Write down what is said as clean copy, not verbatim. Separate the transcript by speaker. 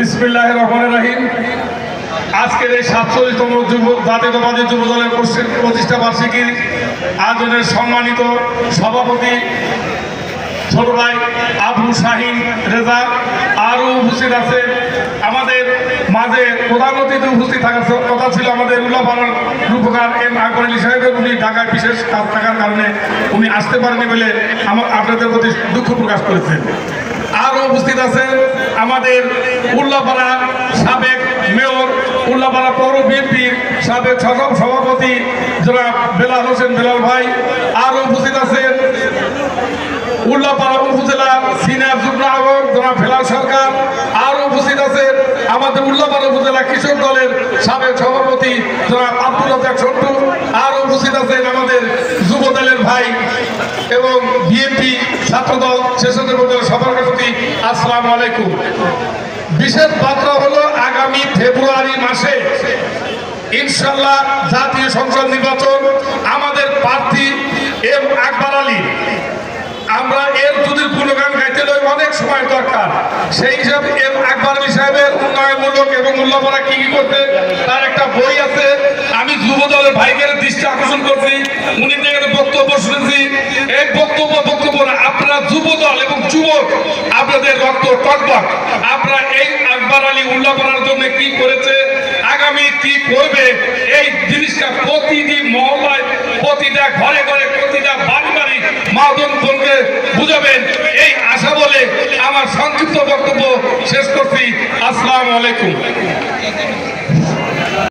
Speaker 1: বিসমিল্লাহির রহমানির রহিম। আজকের এই 47তম জাতীয়তাবাদী যুব দলের প্রতিষ্ঠা বার্ষিকীর আয়োজনের সম্মানিত সভাপতি ছোট ভাই আবু শাহিন রেজা, আরও উপস্থিত আছে আমাদের মাঝে প্রধান অতিথি উপস্থিত থাকার কথা ছিল আমাদের উল্লাপাড়ার রূপকার এম আকবর আলী সাহেবের। উনি ঢাকায় বিশেষ কাজ থাকার কারণে উনি আসতে পারেনি বলে আপনাদের প্রতি দুঃখ প্রকাশ করেছেন। আরও উপস্থিত আছেন আমাদের উল্লাপাড়া সাবেক মেয়র, উল্লাপাড়া পৌর বিএনপির সাবেক সভাপতি জনাব বেলাল হোসেন বেলাল ভাই। আরও উপস্থিত আছেন উল্লাপাড়া উপজেলা সিনিয়র যুগ্ম আহ্বায়ক জনাব ফেলাল সরকার। আরও উপস্থিত আছেন আমাদের উল্লাপাড়া উপজেলা কৃষক দলের সাবেক সভাপতি জনাব আব্দুল রাজ্জাক সন্টু। আরও উপস্থিত আছেন আমাদের যুব দলের ভাই এবং বিএনপি ছাত্রদল স্বেচ্ছাসেবক দলের সভাপতি। আসসালামু আলাইকুম। বিশেষ বার্তা হলো আগামী ফেব্রুয়ারি মাসে ইনশাল্লাহ জাতীয় সংসদ নির্বাচন। আমাদের প্রার্থী এম আকবর আলী, আমরা এর যদি গুণগান গাইতে হলে অনেক সময় দরকার। সেই হিসাবে এম আকবর আলী সাহেবের উন্নয়নমূলক এবং উল্লাপাড়া কি কি করতে তার একটা বই আছে। আমি যুব দলের ভাইদের দৃষ্টি আকর্ষণ করছি, উনি বক্তব্য শুনেছি। এই বক্তব্য না, আপনারা যুব দল এবং যুবক, আপনাদের রক্ত টকবক। আপনারা এই আকবর আলী উল্লাপাড়ার জন্য কি করেছে, আগামী কি করবে, এই জিনিসটা প্রতিটি মহল্লায়, প্রতিটা ঘরে ঘরে, প্রতিটা বাড়ি বাড়ি মাদন বোনকে বুঝাবেন, এই আশা বলে আমার সংক্ষিপ্ত বক্তব্য শেষ করছি। আসসালামু আলাইকুম।